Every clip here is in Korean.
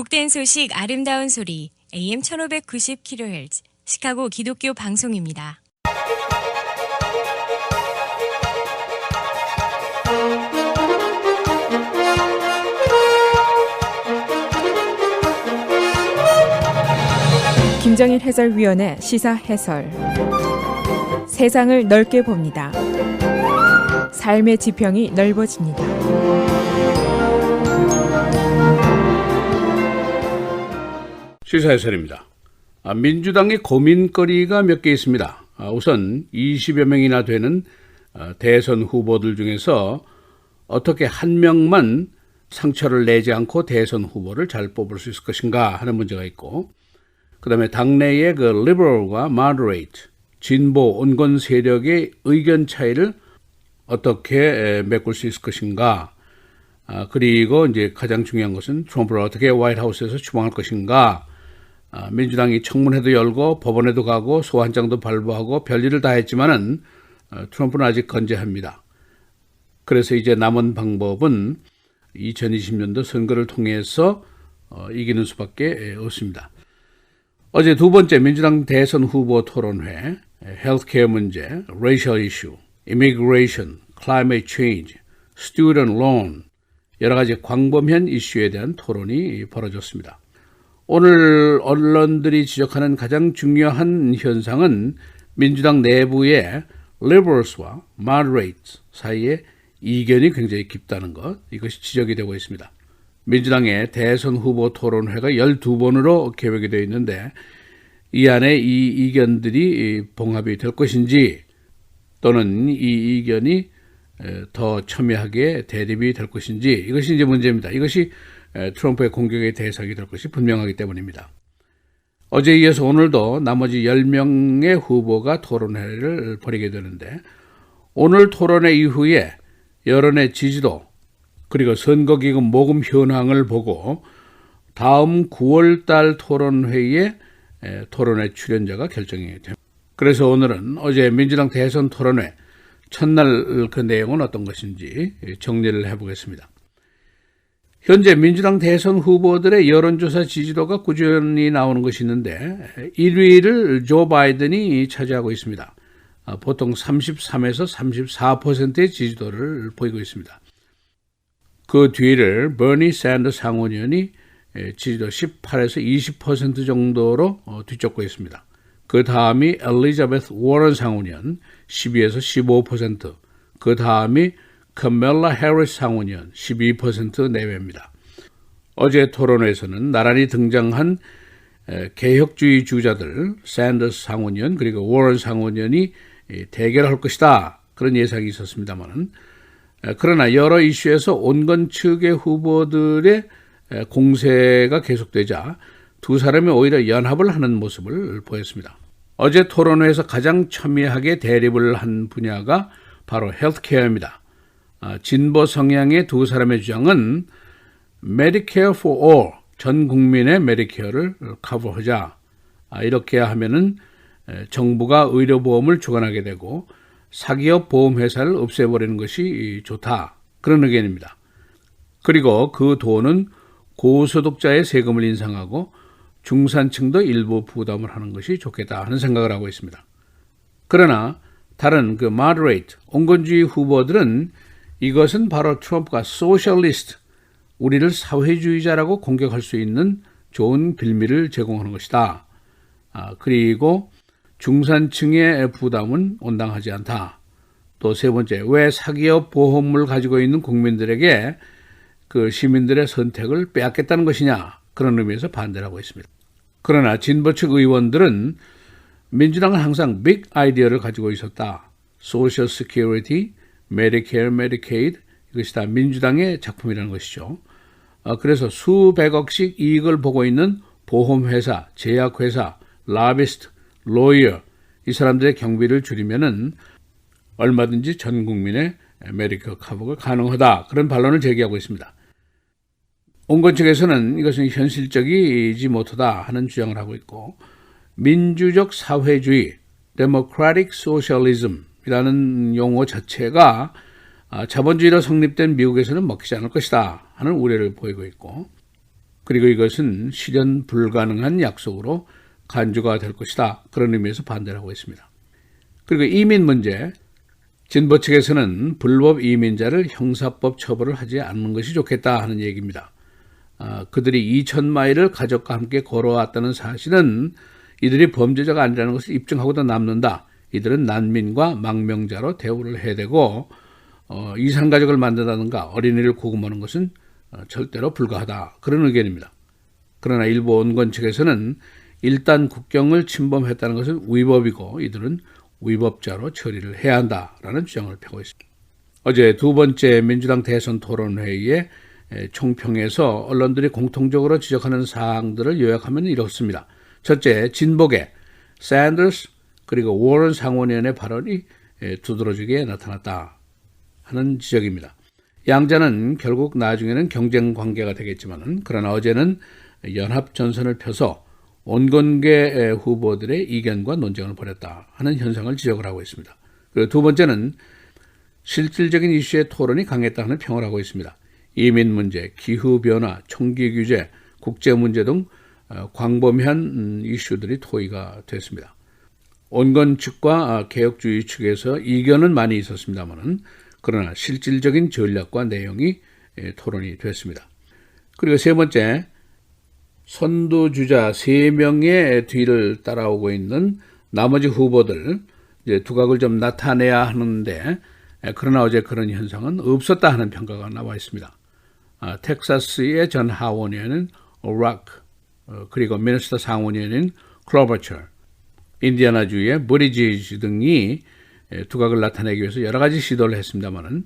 복된 소식 아름다운 소리 AM 1590kHz 시카고 기독교 방송입니다. 김정일 해설위원의 시사 해설. 세상을 넓게 봅니다. 삶의 지평이 넓어집니다. 시사 해설입니다. 민주당의 고민거리가 몇 개 있습니다. 우선 20여 명이나 되는 대선 후보들 중에서 어떻게 한 명만 상처를 내지 않고 대선 후보를 잘 뽑을 수 있을 것인가 하는 문제가 있고, 그 다음에 당내의 그 liberal과 moderate, 진보 온건 세력의 의견 차이를 어떻게 메꿀 수 있을 것인가, 그리고 이제 가장 중요한 것은 트럼프를 어떻게 화이트하우스에서 추방할 것인가. 민주당이 청문회도 열고 법원에도 가고 소환장도 발부하고 별일을 다 했지만은 트럼프는 아직 건재합니다. 그래서 이제 남은 방법은 2020년도 선거를 통해서 이기는 수밖에 없습니다. 어제 두 번째 민주당 대선 후보 토론회, 헬스케어 문제, racial issue, immigration, climate change, student loan, 여러 가지 광범위한 이슈에 대한 토론이 벌어졌습니다. 오늘 언론들이 지적하는 가장 중요한 현상은 민주당 내부의 liberals와 moderates 사이에 이견이 굉장히 깊다는 것, 이것이 지적이 되고 있습니다. 민주당의 대선 후보 토론회가 12번으로 계획이 되어 있는데 이 안에 이 이견들이 봉합이 될 것인지 또는 이 이견이 더 첨예하게 대립이 될 것인지, 이것이 이제 문제입니다. 이것이 트럼프의 공격의 대상이 될 것이 분명하기 때문입니다. 어제에 이어서 오늘도 나머지 10명의 후보가 토론회를 벌이게 되는데, 오늘 토론회 이후에 여론의 지지도 그리고 선거기금 모금 현황을 보고 다음 9월달 토론회에 토론회 출연자가 결정이 됩니다. 그래서 오늘은 어제 민주당 대선 토론회 첫날 그 내용은 어떤 것인지 정리를 해보겠습니다. 현재 민주당 대선 후보들의 여론조사 지지도가 꾸준히 나오는 것이 있는데 1위를 조 바이든이 차지하고 있습니다. 보통 33에서 34%의 지지도를 보이고 있습니다. 그 뒤를 버니 샌더스 상원의원이 지지도 18에서 20% 정도로 뒤쫓고 있습니다. 그 다음이 엘리자베스 워런 상원의원 12에서 15%, 그 다음이 카멜라 해리스 상원의원 12% 내외입니다. 어제 토론회에서는 나란히 등장한 개혁주의 주자들 샌더스 상원의원 그리고 워런 상원의원이 대결할 것이다, 그런 예상이 있었습니다만, 그러나 여러 이슈에서 온건 측의 후보들의 공세가 계속되자 두 사람이 오히려 연합을 하는 모습을 보였습니다. 어제 토론회에서 가장 첨예하게 대립을 한 분야가 바로 헬스케어입니다. 진보 성향의 두 사람의 주장은 Medicare for all, 전 국민의 메디케어를 커버하자. 이렇게 하면은 정부가 의료보험을 주관하게 되고 사기업 보험회사를 없애버리는 것이 좋다, 그런 의견입니다. 그리고 그 돈은 고소득자의 세금을 인상하고 중산층도 일부 부담을 하는 것이 좋겠다 하는 생각을 하고 있습니다. 그러나 다른 그 moderate, 온건주의 후보들은 이것은 바로 트럼프가 소셜리스트, 우리를 사회주의자라고 공격할 수 있는 좋은 빌미를 제공하는 것이다. 그리고 중산층의 부담은 온당하지 않다. 또 세 번째, 왜 사기업 보험을 가지고 있는 국민들에게 그 시민들의 선택을 빼앗겠다는 것이냐, 그런 의미에서 반대를 하고 있습니다. 그러나 진보 측 의원들은 민주당은 항상 빅 아이디어를 가지고 있었다. 소셜 시큐리티, 메디케어, 메디케이드, 이것이 다 민주당의 작품이라는 것이죠. 그래서 수백억씩 이익을 보고 있는 보험회사, 제약회사, 라비스트, 로이어, 이 사람들의 경비를 줄이면은 얼마든지 전 국민의 메디케어 커버가 가능하다, 그런 반론을 제기하고 있습니다. 온건 측에서는 이것은 현실적이지 못하다 하는 주장을 하고 있고, 민주적 사회주의, democratic socialism이라는 용어 자체가 자본주의로 성립된 미국에서는 먹히지 않을 것이다 하는 우려를 보이고 있고, 그리고 이것은 실현 불가능한 약속으로 간주가 될 것이다. 그런 의미에서 반대를 하고 있습니다. 그리고 이민 문제, 진보 측에서는 불법 이민자를 형사법 처벌을 하지 않는 것이 좋겠다 하는 얘기입니다. 그들이 2,000마일을 가족과 함께 걸어왔다는 사실은 이들이 범죄자가 아니라는 것을 입증하고도 남는다. 이들은 난민과 망명자로 대우를 해야 되고 이산가족을 만든다든가 어린이를 구금하는 것은 절대로 불가하다. 그런 의견입니다. 그러나 일부 온건 측에서는 일단 국경을 침범했다는 것은 위법이고 이들은 위법자로 처리를 해야 한다라는 주장을 펴고 있습니다. 어제 두 번째 민주당 대선 토론회의에 총평에서 언론들이 공통적으로 지적하는 사항들을 요약하면 이렇습니다. 첫째, 진보계 샌더스 그리고 워런 상원의원의 발언이 두드러지게 나타났다 하는 지적입니다. 양자는 결국 나중에는 경쟁 관계가 되겠지만 그러나 어제는 연합전선을 펴서 온건계 후보들의 이견과 논쟁을 벌였다 하는 현상을 지적을 하고 있습니다. 그리고 두 번째는 실질적인 이슈의 토론이 강했다 하는 평을 하고 있습니다. 이민 문제, 기후변화, 총기 규제, 국제 문제 등 광범위한 이슈들이 토의가 됐습니다. 온건 측과 개혁주의 측에서 이견은 많이 있었습니다만 그러나 실질적인 전략과 내용이 토론이 됐습니다. 그리고 세 번째, 선두주자 3명의 뒤를 따라오고 있는 나머지 후보들 이제 두각을 좀 나타내야 하는데 그러나 어제 그런 현상은 없었다 하는 평가가 나와 있습니다. 텍사스의 전 하원의원은 오라크, 그리고 미네소타 상원의원인 클로버처, 인디애나주의 브리지지 등이 두각을 나타내기 위해서 여러 가지 시도를 했습니다만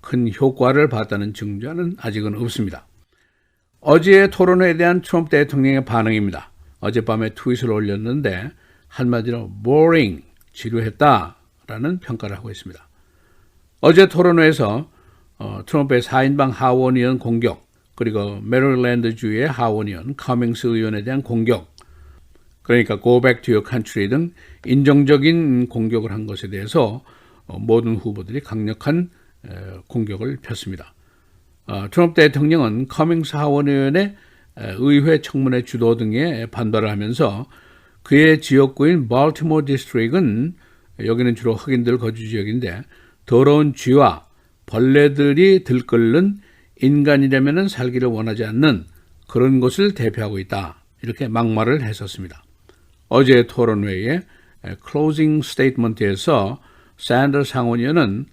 큰 효과를 봤다는 증거는 아직은 없습니다. 어제의 토론회에 대한 트럼프 대통령의 반응입니다. 어젯밤에 트윗을 올렸는데 한마디로 boring, 지루했다라는 평가를 하고 있습니다. 어제 토론회에서 트럼프의 4인방 하원의원 공격, 그리고 메릴랜드주의 하원의원 커밍스 의원에 대한 공격, 그러니까 go back to your country 등 인정적인 공격을 한 것에 대해서 모든 후보들이 강력한 공격을 폈습니다. 트럼프 대통령은 커밍스 하원의원의 의회 청문회 주도 등에 반발을 하면서 그의 지역구인 발티모어 디스트릭은 여기는 주로 흑인들 거주 지역인데 더러운 쥐와 벌레들이 들끓는 인간이라면 살기를 원하지 않는 그런 곳을 대표하고 있다. 이렇게 막말을 했었습니다. 어제 토론회의 클로징 스테이트먼트에서 샌더스 상원의원은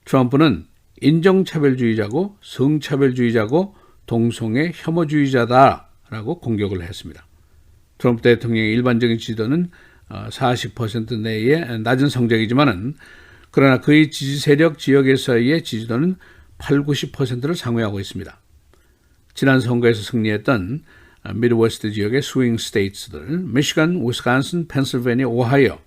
트럼프는 인종차별주의자고 성차별주의자고 동성애 혐오주의자다라고 공격을 했습니다. 트럼프 대통령의 일반적인 지지도는 40% 내의 낮은 성적이지만은 그러나 그의 지지 세력 지역에서의 지지도는 80-90%를 상회하고 있습니다. 지난 선거에서 승리했던 미드웨스트 지역의 스윙 스테이트들, 미시간, 위스콘신, 펜실베니아, 오하이오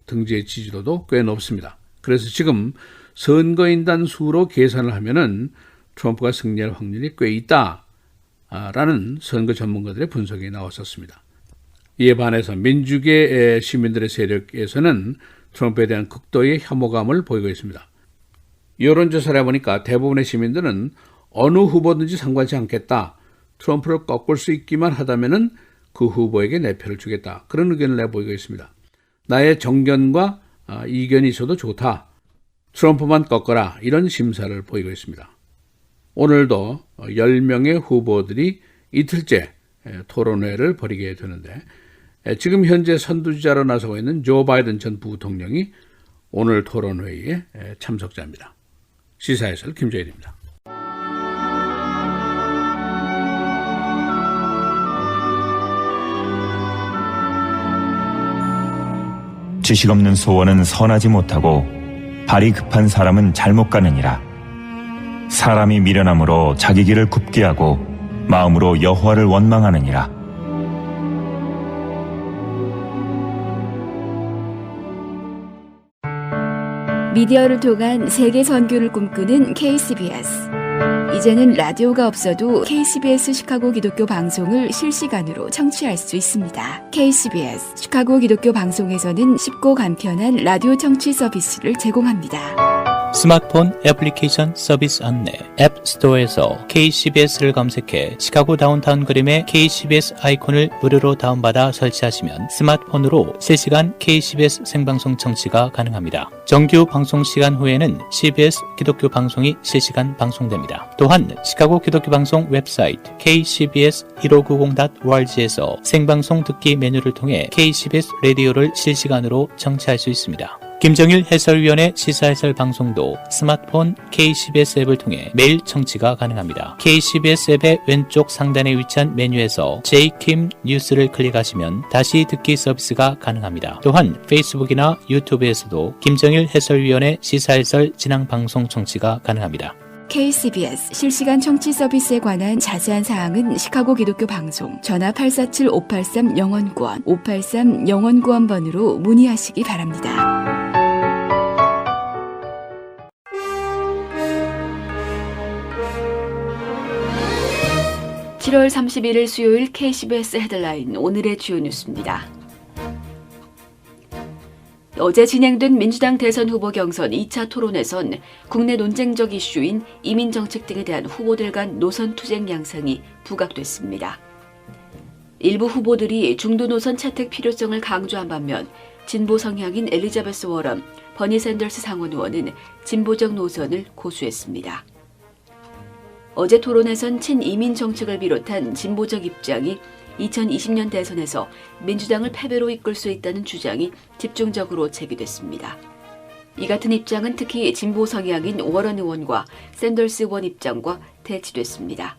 등지의 지지도도 꽤 높습니다. 그래서 지금 선거인단 수로 계산을 하면은 트럼프가 승리할 확률이 꽤 있다라는 선거 전문가들의 분석이 나왔었습니다. 이에 반해서 민주계 시민들의 세력에서는 트럼프에 대한 극도의 혐오감을 보이고 있습니다. 여론조사를 해보니까 대부분의 시민들은 어느 후보든지 상관치 않겠다. 트럼프를 꺾을 수 있기만 하다면은 그 후보에게 내 표를 주겠다. 그런 의견을 내보이고 있습니다. 나의 정견과 이견이 있어도 좋다. 트럼프만 꺾어라. 이런 심사를 보이고 있습니다. 오늘도 10명의 후보들이 이틀째 토론회를 벌이게 되는데 지금 현재 선두주자로 나서고 있는 조 바이든 전 부통령이 오늘 토론회의에 참석자입니다. 시사해설 김재일입니다. 지식 없는 소원은 선하지 못하고 발이 급한 사람은 잘못 가느니라. 사람이 미련함으로 자기 길을 굽게 하고 마음으로 여호와를 원망하느니라. 미디어를 통한 세계 선교를 꿈꾸는 KCBS. 이제는 라디오가 없어도 KCBS 시카고 기독교 방송을 실시간으로 청취할 수 있습니다. KCBS 시카고 기독교 방송에서는 쉽고 간편한 라디오 청취 서비스를 제공합니다. 스마트폰 애플리케이션 서비스 안내 앱스토어에서 KCBS를 검색해 시카고 다운타운 그림의 KCBS 아이콘을 무료로 다운받아 설치하시면 스마트폰으로 실시간 KCBS 생방송 청취가 가능합니다. 정규 방송 시간 후에는 CBS 기독교 방송이 실시간 방송됩니다. 또한 시카고 기독교 방송 웹사이트 kcbs1590.org에서 생방송 듣기 메뉴를 통해 KCBS 라디오를 실시간으로 청취할 수 있습니다. 김정일 해설위원의 시사해설 방송도 스마트폰 KCBS 앱을 통해 매일 청취가 가능합니다. KCBS 앱의 왼쪽 상단에 위치한 메뉴에서 J-Kim 뉴스를 클릭하시면 다시 듣기 서비스가 가능합니다. 또한 페이스북이나 유튜브에서도 김정일 해설위원의 시사해설 진행 방송 청취가 가능합니다. KCBS 실시간 청취 서비스에 관한 자세한 사항은 시카고 기독교 방송 전화 847-583-영원구원 583-영원구원번으로 문의하시기 바랍니다. (7월 31일) 수요일 KCBS 헤드라인 오늘의 주요 뉴스입니다. 어제 진행된 민주당 대선 후보 경선 2차 토론에선 국내 논쟁적 이슈인 이민정책 등에 대한 후보들 간 노선 투쟁 양상이 부각됐습니다. 일부 후보들이 중도 노선 채택 필요성을 강조한 반면 진보 성향인 엘리자베스 워런, 버니 샌더스 상원 의원은 진보적 노선을 고수했습니다. 어제 토론에선 친이민 정책을 비롯한 진보적 입장이 2020년 대선에서 민주당을 패배로 이끌 수 있다는 주장이 집중적으로 제기됐습니다. 이 같은 입장은 특히 진보 성향인 워런 의원과 샌더스 의원 입장과 대치됐습니다.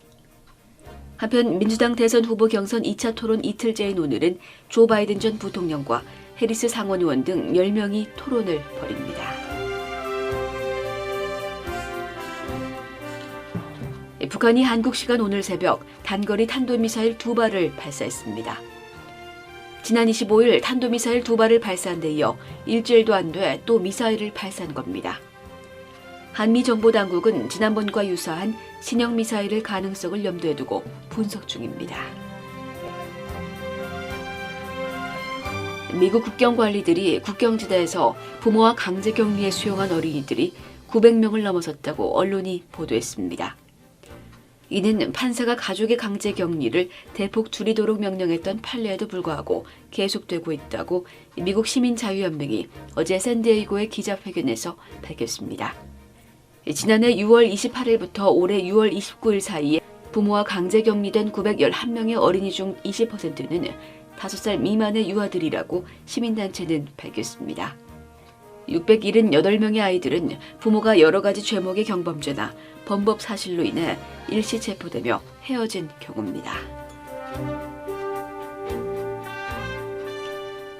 한편 민주당 대선 후보 경선 2차 토론 이틀째인 오늘은 조 바이든 전 부통령과 해리스 상원 의원 등 10명이 토론을 벌입니다. 북한이 한국 시간 오늘 새벽 단거리 탄도미사일 2발을 발사했습니다. 지난 25일 탄도미사일 2발을 발사한 데 이어 일주일도 안 돼 또 미사일을 발사한 겁니다. 한미정보당국은 지난번과 유사한 신형 미사일의 가능성을 염두에 두고 분석 중입니다. 미국 국경관리들이 국경지대에서 부모와 강제격리에 수용한 어린이들이 900명을 넘어섰다고 언론이 보도했습니다. 이는 판사가 가족의 강제 격리를 대폭 줄이도록 명령했던 판례에도 불구하고 계속되고 있다고 미국 시민자유연맹이 어제 샌디에이고의 기자회견에서 밝혔습니다. 지난해 6월 28일부터 올해 6월 29일 사이에 부모와 강제 격리된 911명의 어린이 중 20%는 5살 미만의 유아들이라고 시민단체는 밝혔습니다. 678명의 아이들은 부모가 여러 가지 죄목의 경범죄나 범법 사실로 인해 일시 체포되며 헤어진 경우입니다.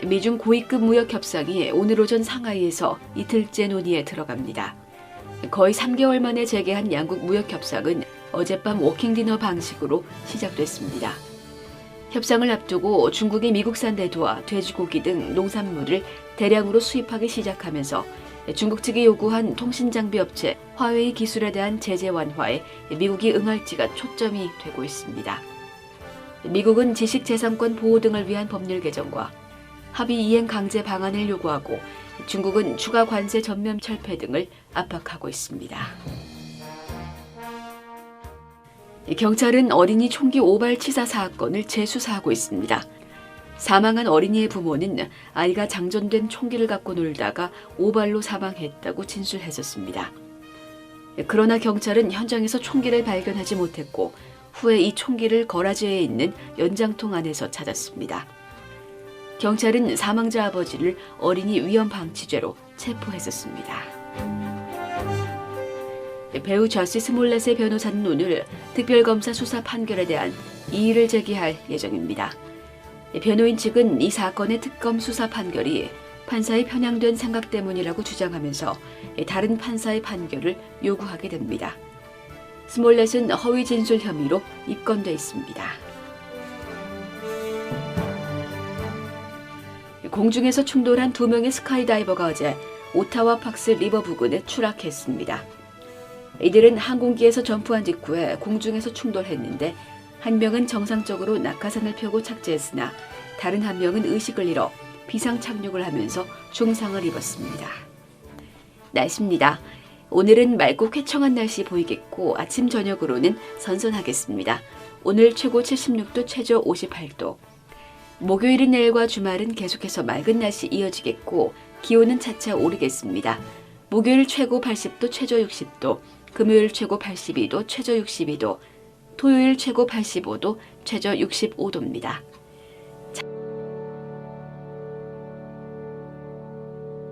미중 고위급 무역 협상이 오늘 오전 상하이에서 이틀째 논의에 들어갑니다. 거의 3개월 만에 재개한 양국 무역 협상은 어젯밤 워킹디너 방식으로 시작됐습니다. 협상을 앞두고 중국이 미국산 대두와 돼지고기 등 농산물을 대량으로 수입하기 시작하면서 중국 측이 요구한 통신장비 업체 화웨이 기술에 대한 제재 완화에 미국이 응할지가 초점이 되고 있습니다. 미국은 지식재산권 보호 등을 위한 법률 개정과 합의 이행 강제 방안을 요구하고 중국은 추가 관세 전면 철폐 등을 압박하고 있습니다. 경찰은 어린이 총기 오발 치사 사건을 재수사하고 있습니다. 사망한 어린이의 부모는 아이가 장전된 총기를 갖고 놀다가 오발로 사망했다고 진술했었습니다. 그러나 경찰은 현장에서 총기를 발견하지 못했고 후에 이 총기를 거라지에 있는 연장통 안에서 찾았습니다. 경찰은 사망자 아버지를 어린이 위험 방치죄로 체포했었습니다. 배우 저시 스몰렛의 변호사는 오늘 특별검사 수사 판결에 대한 이의를 제기할 예정입니다. 변호인 측은 이 사건의 특검 수사 판결이 판사의 편향된 생각 때문이라고 주장하면서 다른 판사의 판결을 요구하게 됩니다. 스몰렛은 허위 진술 혐의로 입건돼 있습니다. 공중에서 충돌한 2명의 스카이다이버가 어제 오타와 팍스 리버 부근에 추락했습니다. 이들은 항공기에서 점프한 직후에 공중에서 충돌했는데 한 명은 정상적으로 낙하산을 펴고 착지했으나 다른 한 명은 의식을 잃어 비상 착륙을 하면서 중상을 입었습니다. 날씨입니다. 오늘은 맑고 쾌청한 날씨 보이겠고 아침 저녁으로는 선선하겠습니다. 오늘 최고 76도, 최저 58도. 목요일인 내일과 주말은 계속해서 맑은 날씨 이어지겠고 기온은 차차 오르겠습니다. 목요일 최고 80도, 최저 60도, 금요일 최고 82도, 최저 62도, 토요일 최고 85도, 최저 65도입니다.